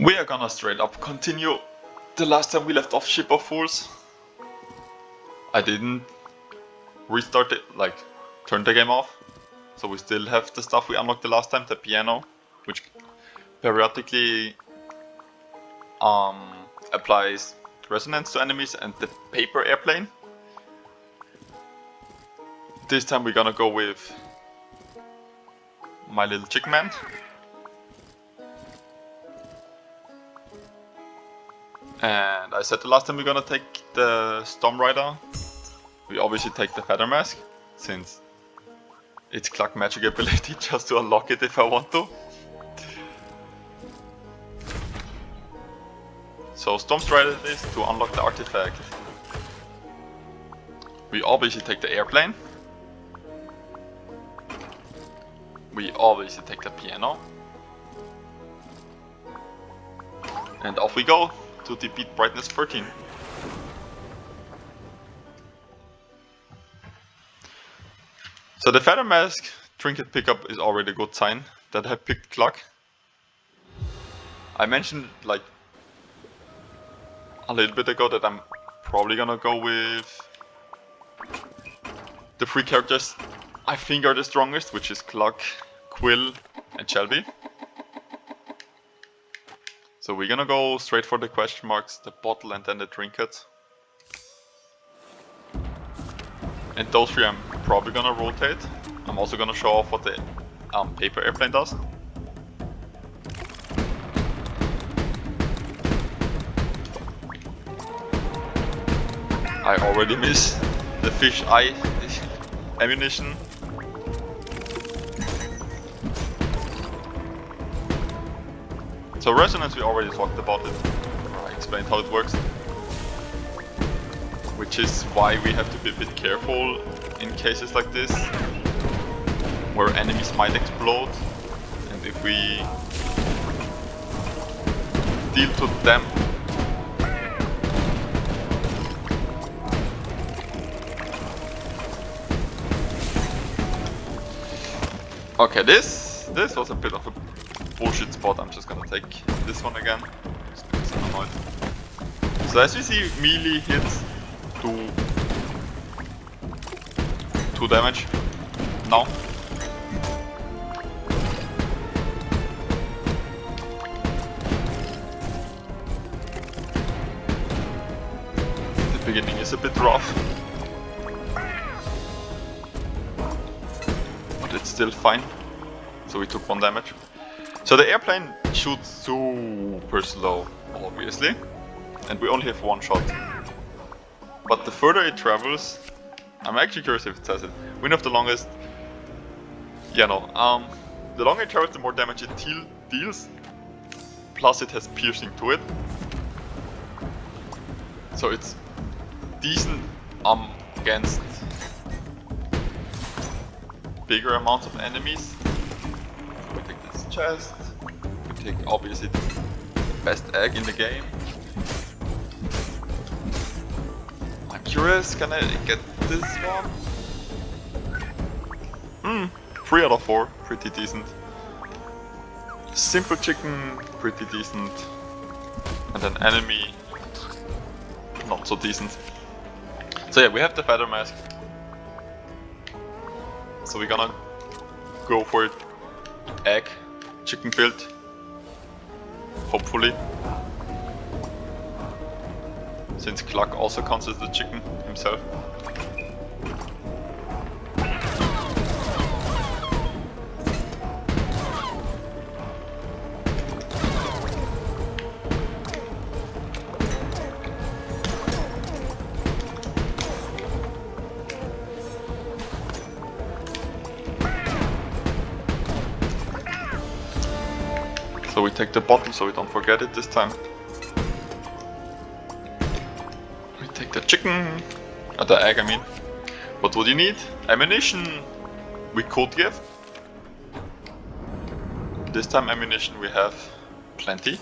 We are gonna straight up continue the last time we left off Ship of Fools. I didn't restart it, like turn the game off, so we still have the stuff we unlocked the last time, the piano, which periodically applies resonance to enemies, and the paper airplane. This time we're gonna go with my little chicken man. And I said the last time we're gonna take the Storm Rider. We obviously take the Feather Mask, since it's Cluck magic ability just to unlock it if I want to. So Storm Strider is to unlock the artifact. We obviously take the airplane. We obviously take the piano. And off we go to defeat Brightness 13. So the Feather Mask trinket pickup is already a good sign that I picked Cluck. I mentioned like a little bit ago that I'm probably gonna go with the three characters I think are the strongest, which is Cluck, Quill and Shelby. So we're gonna go straight for the question marks, the bottle and then the trinkets. And those three I'm probably gonna rotate. I'm also gonna show off what the paper airplane does. I already miss the fish eye ammunition. So resonance, we already talked about it. I explained how it works. Which is why we have to be a bit careful in cases like this, where enemies might explode, and if we deal to them okay, this was a bit of a bullshit spot. I'm just gonna take this one again, just because I'm annoyed. So as we see, melee hits do 2 damage now. The beginning is a bit rough, but it's still fine. So we took 1 damage. So the airplane shoots super slow, obviously, and we only have 1 shot. But the further it travels, I'm actually curious if it says it. Wind of the longest. Yeah, no. The longer it travels, the more damage it deals. Plus, it has piercing to it. So it's decent against bigger amounts of enemies. We take this chest. We take obviously the best egg in the game. I'm curious, can I get this one? 3 out of 4, pretty decent. Simple chicken, pretty decent. And an enemy, not so decent. So yeah, we have the Feather Mask. So we're gonna go for it. Egg, chicken build. Hopefully. Since Cluck also counts as the chicken himself. So we take the bottle so we don't forget it this time. We take the chicken, the egg I mean. What would you need? Ammunition we could give. This time ammunition we have plenty.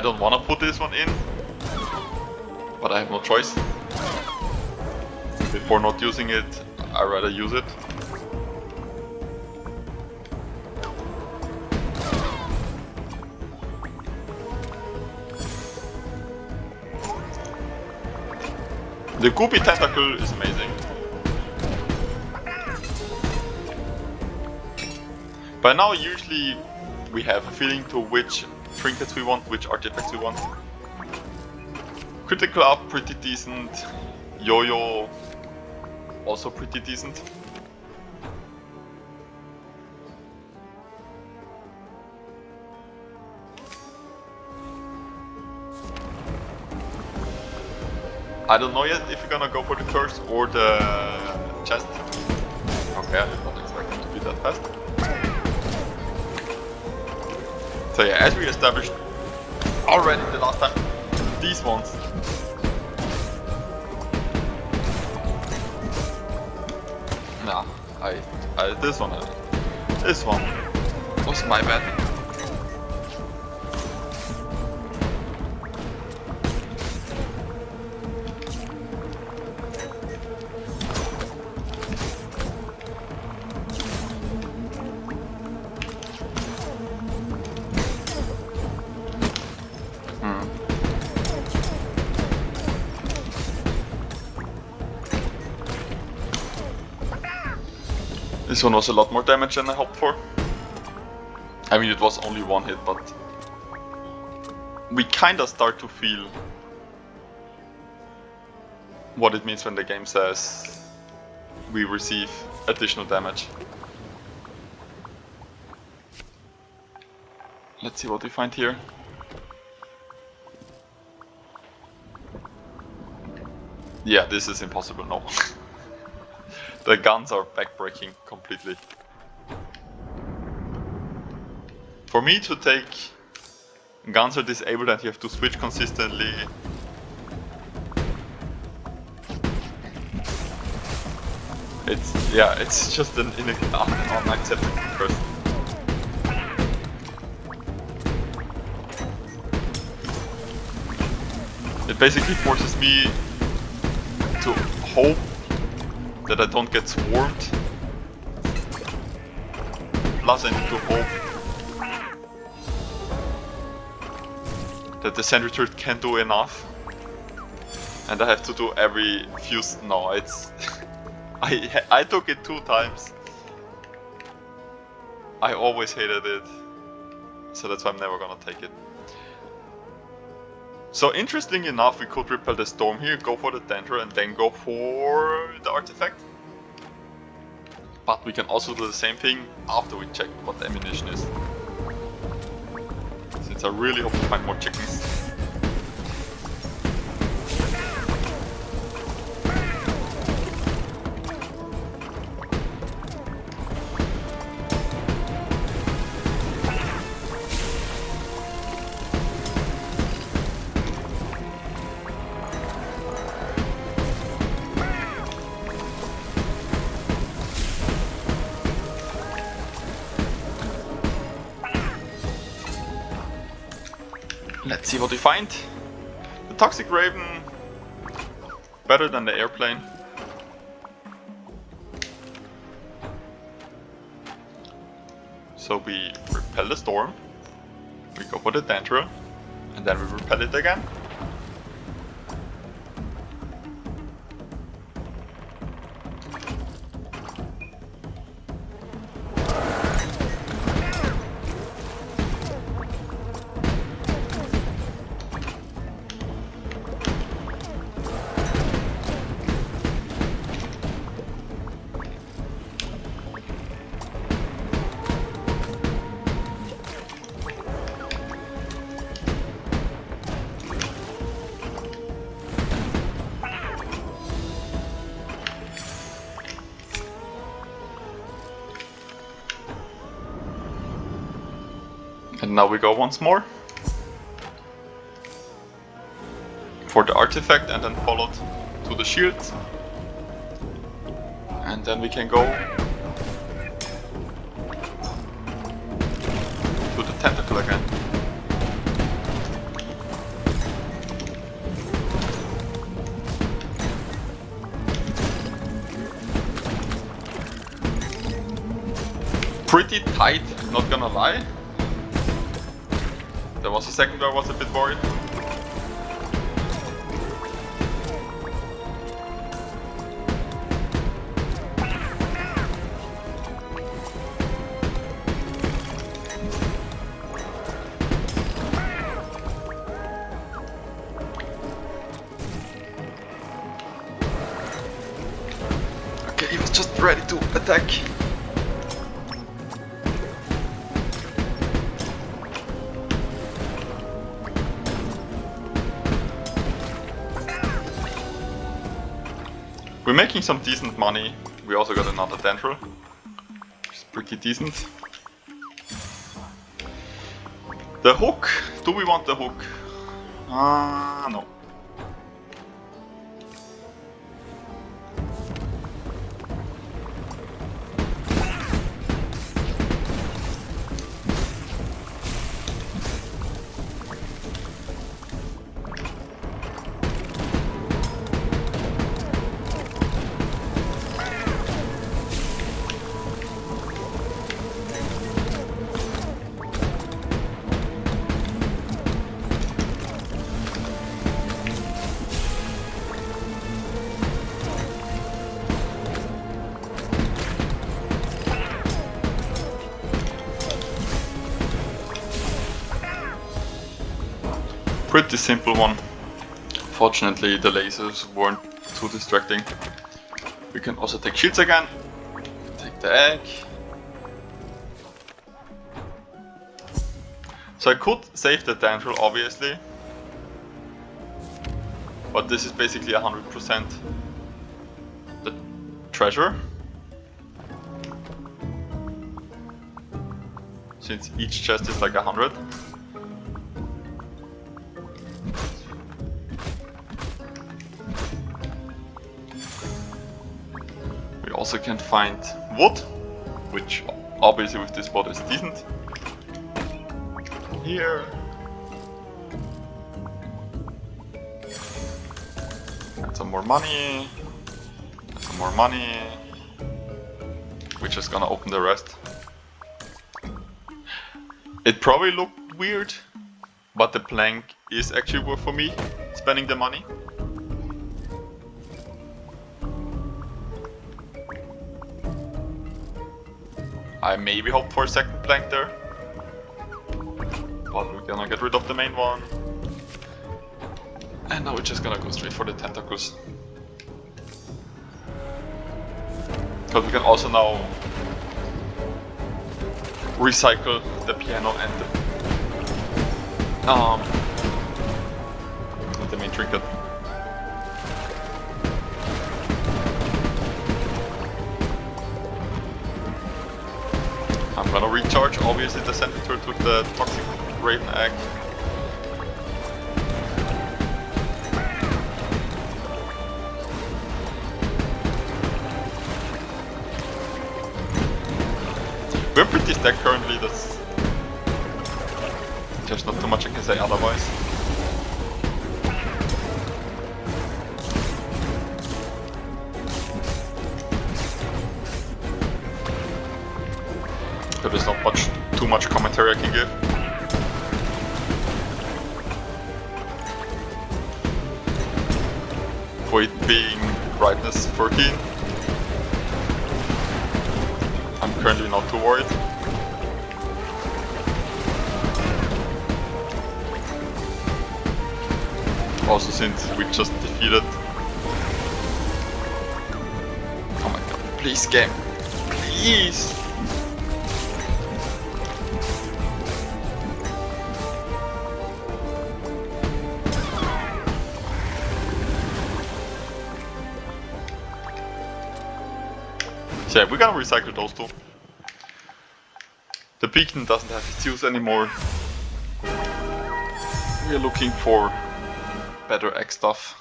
I don't wanna put this one in, but I have no choice. Before not using it, I'd rather use it. The goopy tentacle is amazing. By now usually we have a feeling to which trinkets we want, which artifacts we want. Critical up, pretty decent. Yo-yo, also pretty decent. I don't know yet if you're gonna go for the curse or the chest. Okay, I did not expect it to be that fast. So yeah, as we established already the last time, these ones. Nah, this one was my bad. This one was a lot more damage than I hoped for. I mean, it was only one hit, but we kinda start to feel what it means when the game says we receive additional damage. Let's see what we find here. Yeah, this is impossible, no. The guns are backbreaking completely. For me to take guns are disabled and you have to switch consistently. It's just an unacceptable curse. It basically forces me to hope that I don't get swarmed. Plus I need to hope that the sentry turret can do enough. And I have to do every few... No, it's... I took it 2 times. I always hated it. So that's why I'm never gonna take it. So interesting enough, we could repel the storm here, go for the Dendro and then go for the artifact. But we can also do the same thing after we check what the ammunition is. Since I really hope to find more chickens. Let's see what we find. The Toxic Raven, better than the airplane. So we repel the storm, we go for the Dendro, and then we repel it again. And now we go once more for the artifact and then followed to the shield. And then we can go to the tentacle again. pretty tight, not gonna lie. There was a second where I was a bit worried. Okay, he was just ready to attack. We're making some decent money. We also got another tendril, which is pretty decent. The hook. Do we want the hook? No. Pretty simple one. Fortunately, the lasers weren't too distracting. We can also take shields again. Take the egg. So I could save the tendril, obviously. But this is basically 100% the treasure. Since each chest is like 100. We also can find wood, which obviously with this spot is decent. Here. And some more money. And some more money. We're just gonna open the rest. It probably looked weird, but the plank is actually worth for me spending the money. I maybe hope for a second plank there, but we're gonna get rid of the main one. And now we're just gonna go straight for the tentacles. Because we can also now recycle the piano and the main trinket. I'm gonna recharge obviously the center turret with the toxic raven egg. We're pretty stacked currently, there's not too much I can say otherwise. There is not too much commentary I can give. For it being brightness 13, I'm currently not too worried. Also since we just defeated... Oh my god, please game, please! So yeah, we're gonna recycle those two. The beacon doesn't have its use anymore. We're looking for better egg stuff.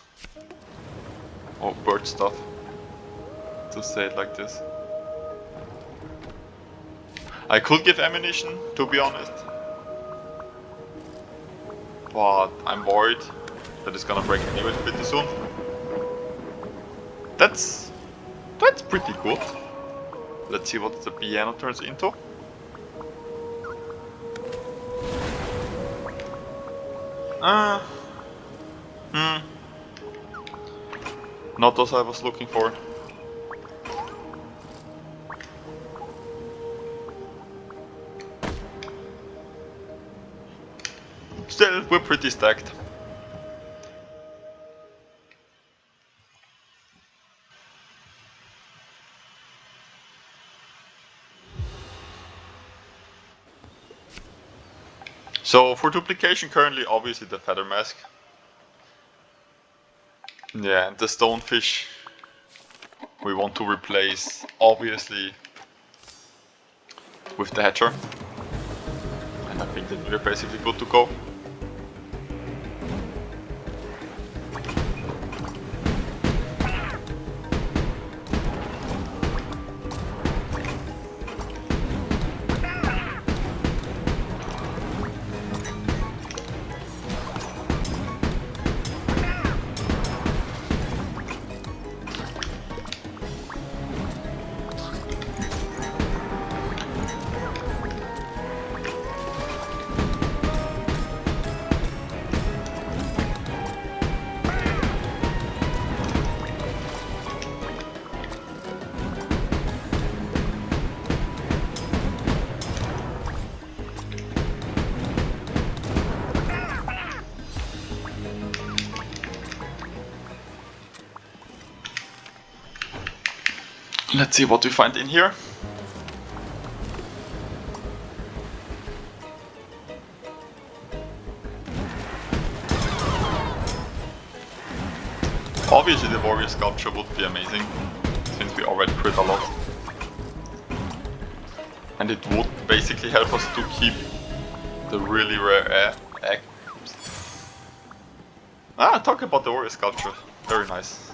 Or bird stuff. To say it like this. I could give ammunition, to be honest. But I'm worried that it's gonna break anyways pretty soon. That's pretty good. Let's see what the piano turns into. Hmm. Not those I was looking for. Still, we're pretty stacked. So for duplication currently obviously the feather mask. Yeah, and the stonefish we want to replace obviously with the hatcher. And I think that we're basically good to go. Let's see what we find in here. Obviously the warrior sculpture would be amazing, since we already crit a lot. And it would basically help us to keep the really rare egg. Talk about the warrior sculpture, very nice.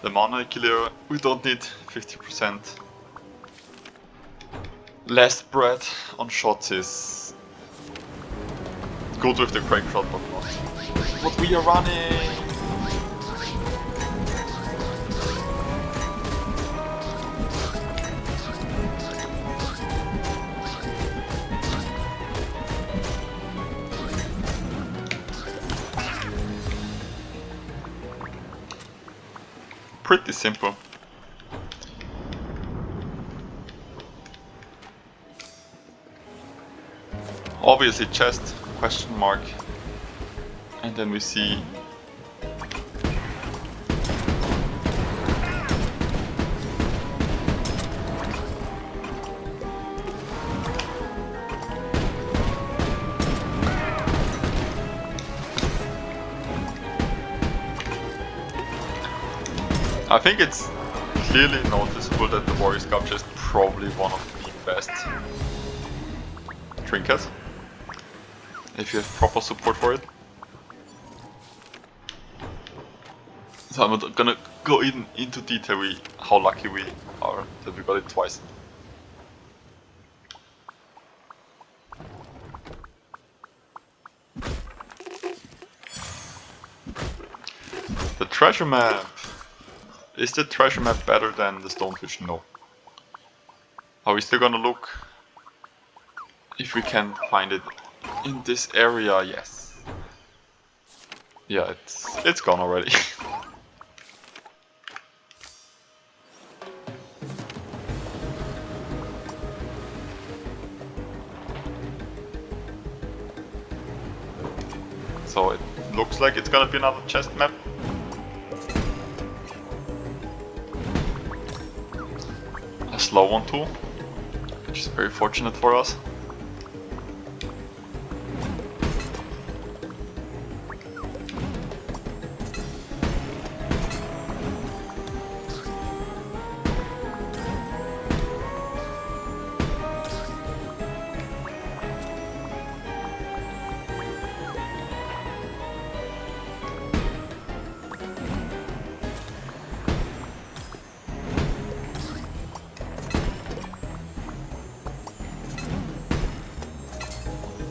The mana killer, we don't need 50%. Less bread on shots is good with the crank shot, but not what we are running. Pretty simple. Obviously chest, question mark, and then we see I think it's clearly noticeable that the warrior sculpture is probably one of the best trinkets, if you have proper support for it. So I'm not gonna go into detail how lucky we are that we got it twice. The treasure map. Is the treasure map better than the stonefish? No. Are we still gonna look if we can find it in this area? Yes. Yeah, it's gone already. So it looks like it's gonna be another chest map. A slow one too, which is very fortunate for us.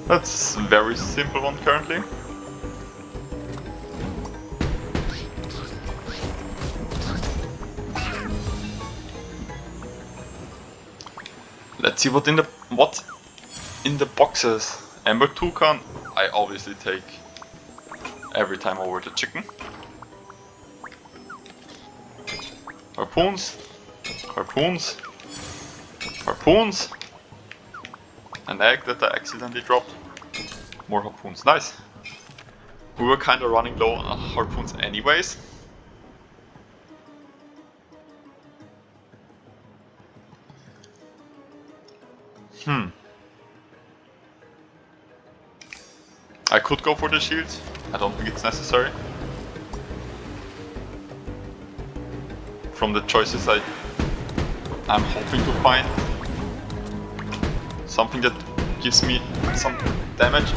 That's a very simple one currently. Let's see what's in the boxes. Ember toucan. I obviously take every time over the chicken. Harpoons, harpoons, harpoons. An egg that I accidentally dropped. More harpoons, nice. We were kind of running low on harpoons anyways. I could go for the shield. I don't think it's necessary. From the choices I'm hoping to find something that gives me some damage.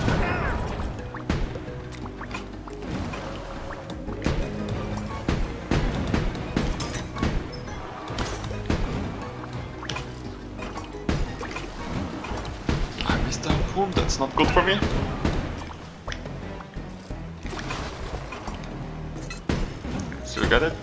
I missed the harpoon, that's not good for me. Still get it.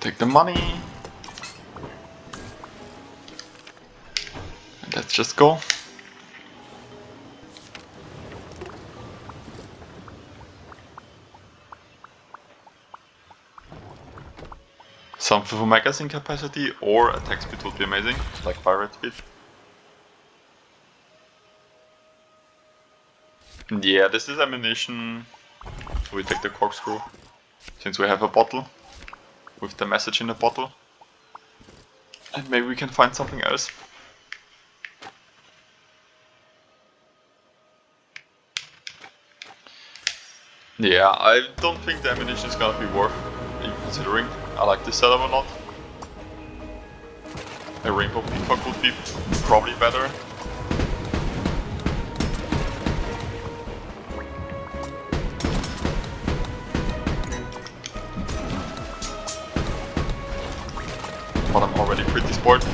Take the money. And let's just go. Something for magazine capacity or attack speed would be amazing, like pirate speed. Yeah, this is ammunition. So we take the corkscrew, since we have a bottle with the message in the bottle. And maybe we can find something else. Yeah, I don't think the ammunition is gonna be worth even considering. I like this setup a lot. A rainbow peacock would be probably better. But I'm already pretty spoiled.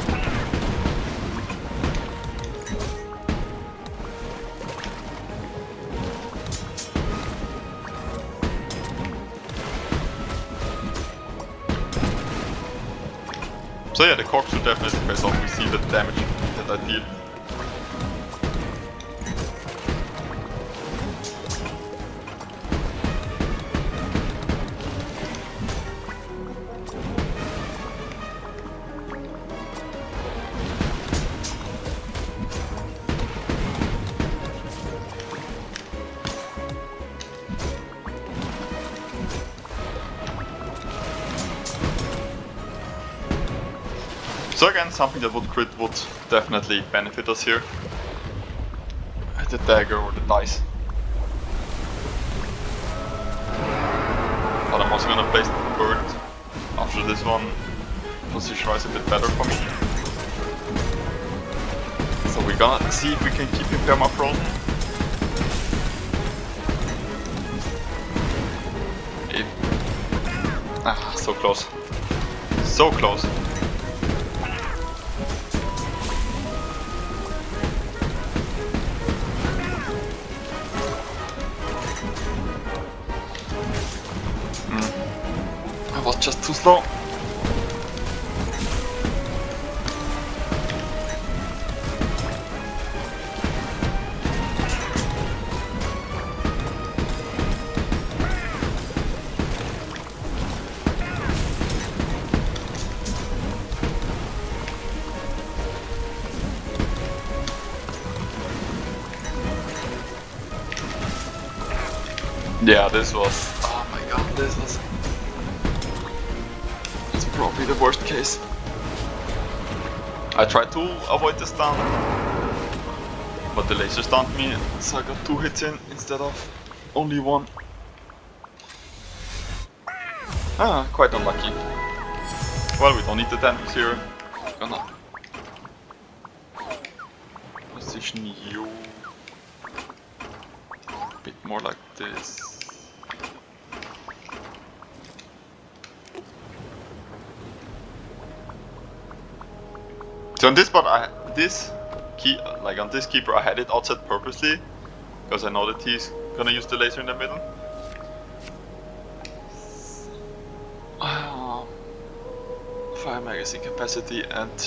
So yeah, the corpse should definitely face off. We see the damage that I deal. So again, something that would crit would definitely benefit us here. The dagger or the dice. But I'm also gonna place the bird after this one. Position-wise a bit better for me. So we're gonna see if we can keep him perma-frozen. So close. So close. I was just too slow. Yeah, this was... oh my god, this was... it's probably the worst case. I tried to avoid the stun, but the laser stunned me, so I got 2 hits in instead of only 1. Quite unlucky. Well, we don't need the damage here. Gonna position you a bit more like this. So in this spot, this key, like on this keeper, I had it outside purposely because I know that he's gonna use the laser in the middle. Fire magazine capacity and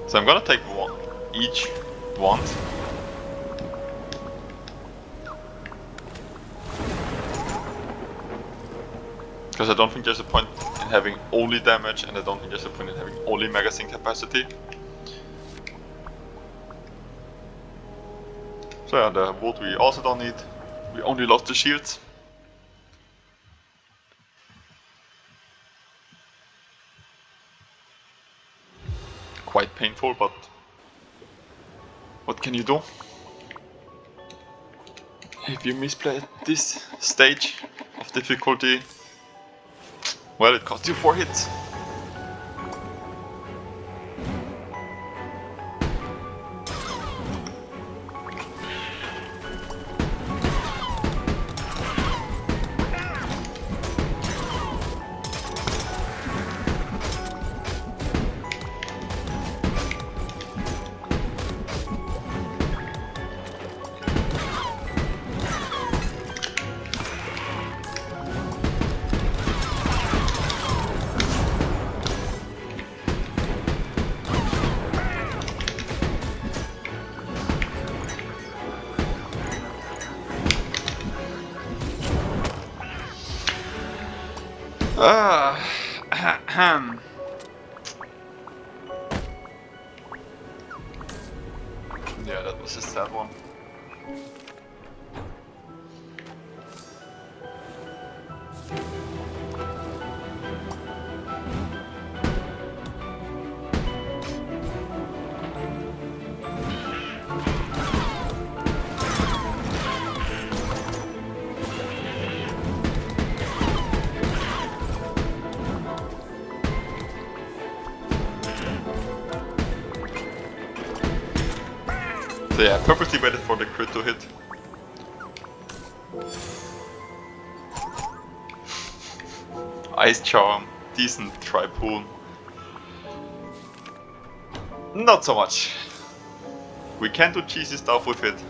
so I'm gonna take one each once. Because I don't think there's a point in having only damage, and I don't think there's a point in having only magazine capacity. So yeah, the wood we also don't need. We only lost the shields. Quite painful, but what can you do? If you misplay this stage of difficulty, well, it costs you 4 hits. Yeah, that was a sad one. So yeah, I purposely waited for the crit to hit. Ice Charm, decent Tripoon. Not so much. We can do cheesy stuff with it,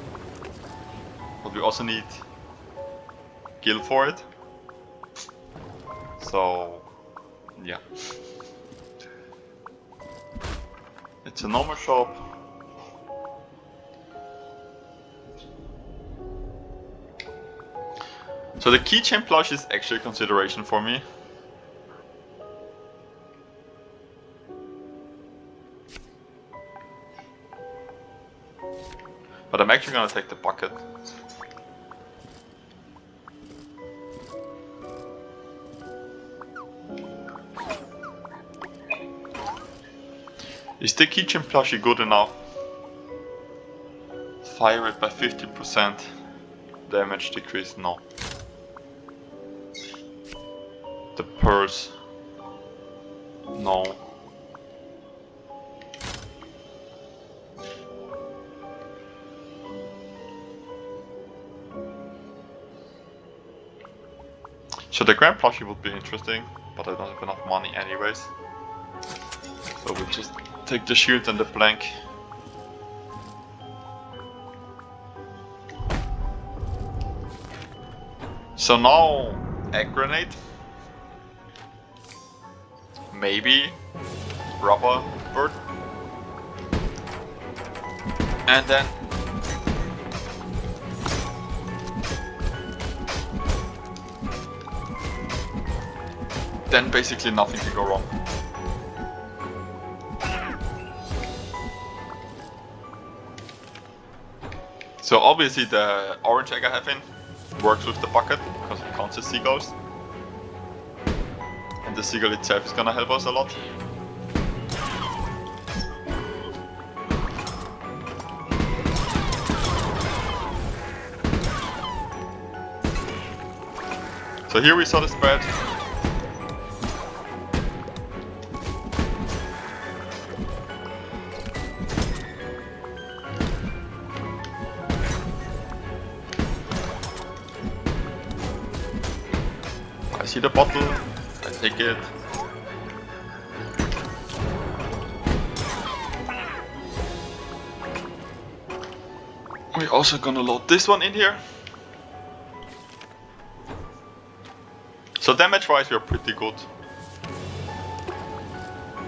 but we also need Gil for it. So yeah. It's a normal shop. So the keychain plush is actually a consideration for me. But I'm actually gonna take the bucket. Is the keychain plushie good enough? Fire it by 50%. Damage decrease, no. The purse, no. So the grand plushie would be interesting, but I don't have enough money anyways. So we just take the shield and the blank. So now egg grenade. Maybe rubber bird. And then basically nothing can go wrong. So obviously the orange egg I have in works with the bucket because it counts as seagulls. And the seagull itself is gonna help us a lot. So here we saw the spread. I see the bottle, I take it, We're also gonna load this one in here. So damage wise we're pretty good.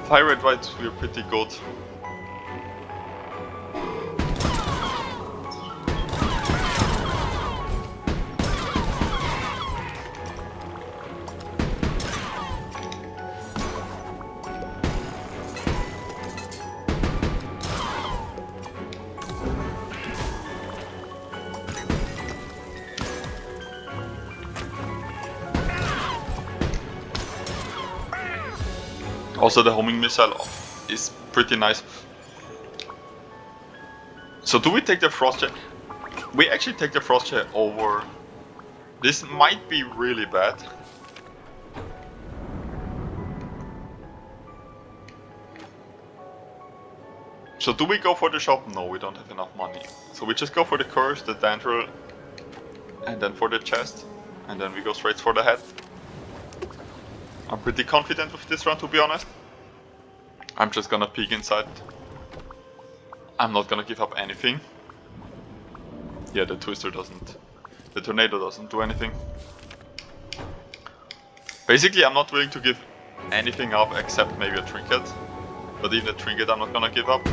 Fire rate wise we're pretty good. Also the homing missile is pretty nice. So do we take the frost jet? We actually take the frost jet over. This might be really bad. So do we go for the shop? No, we don't have enough money. So we just go for the curse, the dandruel, and then for the chest. And then we go straight for the head. I'm pretty confident with this run, to be honest. I'm just gonna peek inside. I'm not gonna give up anything. Yeah, the twister doesn't... The tornado doesn't do anything. Basically, I'm not willing to give anything up except maybe a trinket. But even a trinket I'm not gonna give up.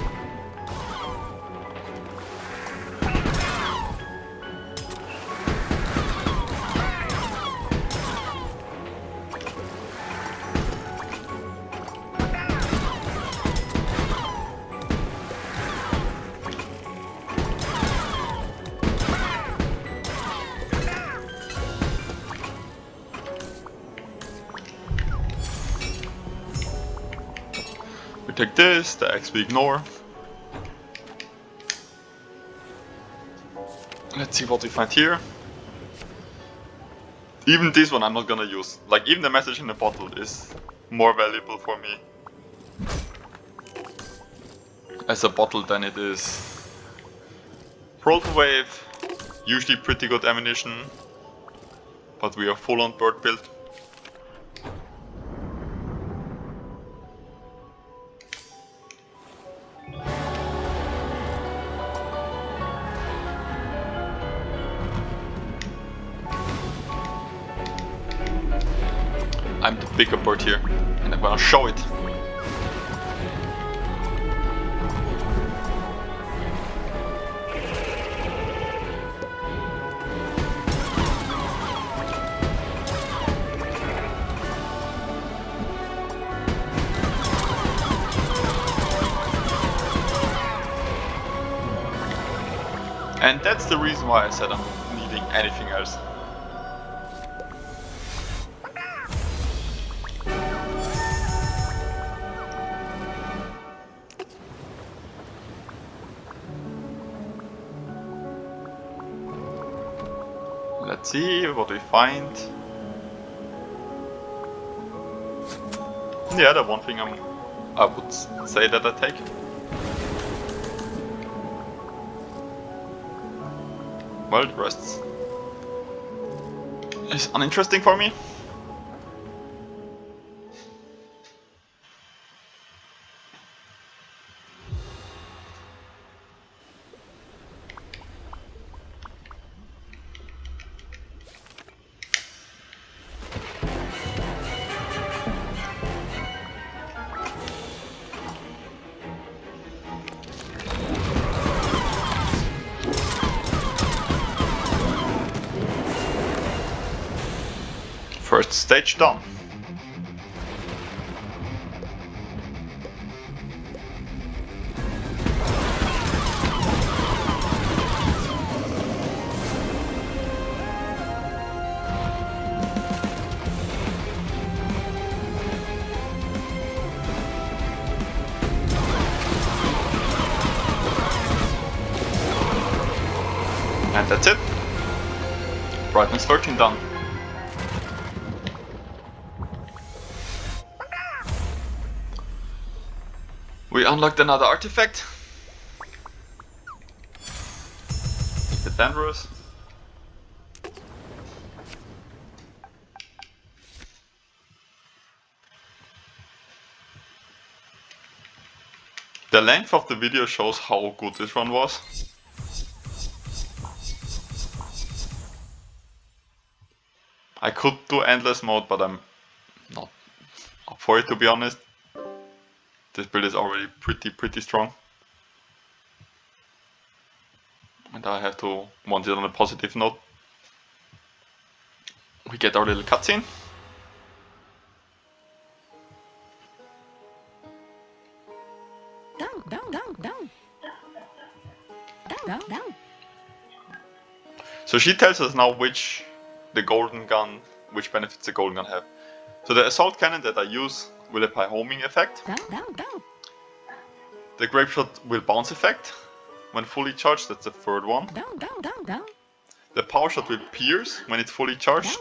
Take this, the X we ignore. Let's see what we find here. Even this one I'm not gonna use. Like, even the message in the bottle is more valuable for me as a bottle than it is Roll Wave. Usually pretty good ammunition, but we are full on bird build. I'm the bigger bird here, and I'm gonna show it. And that's the reason why I said I'm not needing anything else. Let's see what we find. Yeah, the one thing I would say that I take. Well, the rest is uninteresting for me. First stage done. And that's it. Brightness 13 done. We unlocked another artifact. The dangerous. The length of the video shows how good this run was. I could do endless mode, but I'm not up for it, to be honest. This build is already pretty strong. And I have to want it on a positive note. We get our little cutscene. So she tells us now which benefits the golden gun have. So the assault cannon that I use will apply homing effect. The grape shot will bounce effect when fully charged, that's the third one. The power shot will pierce when it's fully charged.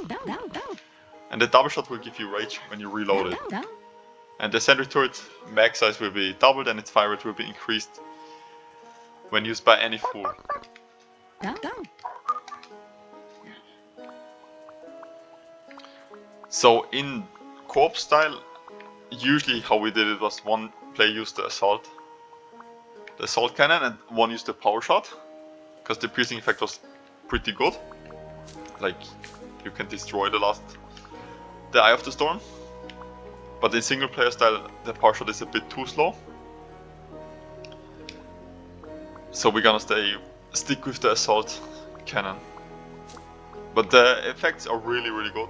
And the double shot will give you rage when you reload it. And the sentry turret mag size will be doubled and its fire rate will be increased when used by any fool. So in co-op style, usually how we did it was one player used the assault cannon and one used the power shot, because the piercing effect was pretty good. Like, you can destroy the Eye of the Storm. But in single player style, the power shot is a bit too slow. So we're gonna stick with the assault cannon. But the effects are really good.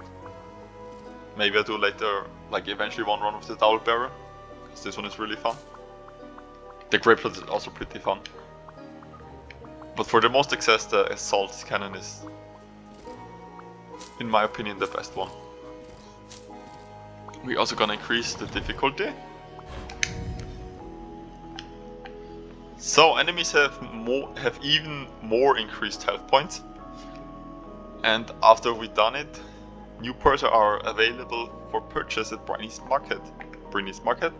Maybe I'll do later, like eventually one run with the double barrel, because this one is really fun. The grape shot is also pretty fun. But for the most success, the assault cannon is, in my opinion, the best one. We're also gonna increase the difficulty. So enemies have even more increased health points. And after we've done it, new pearls are available for purchase at Briny's Market.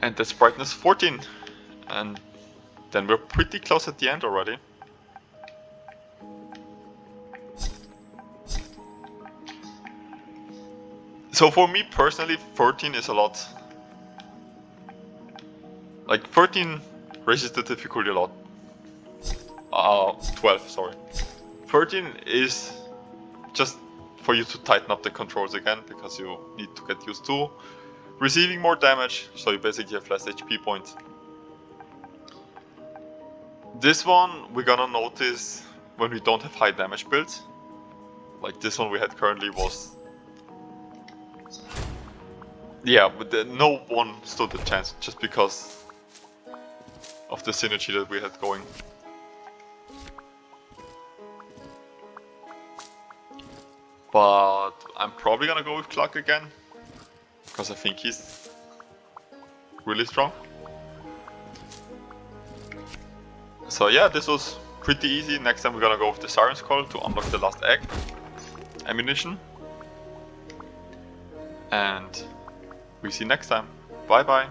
And that's brightness 14. And then we're pretty close at the end already. So for me personally, 13 is a lot. Like 13 raises the difficulty a lot. 12, sorry. 13 is just for you to tighten up the controls again, because you need to get used to receiving more damage, so you basically have less HP points. This one we're gonna notice when we don't have high damage builds. Like this one we had currently was... yeah, but no one stood a chance, just because of the synergy that we had going. But I'm probably gonna go with Clark again, because I think he's really strong. So yeah, this was pretty easy. Next time we're gonna go with the Siren's Call to unlock the last egg ammunition. And we see you next time. Bye bye.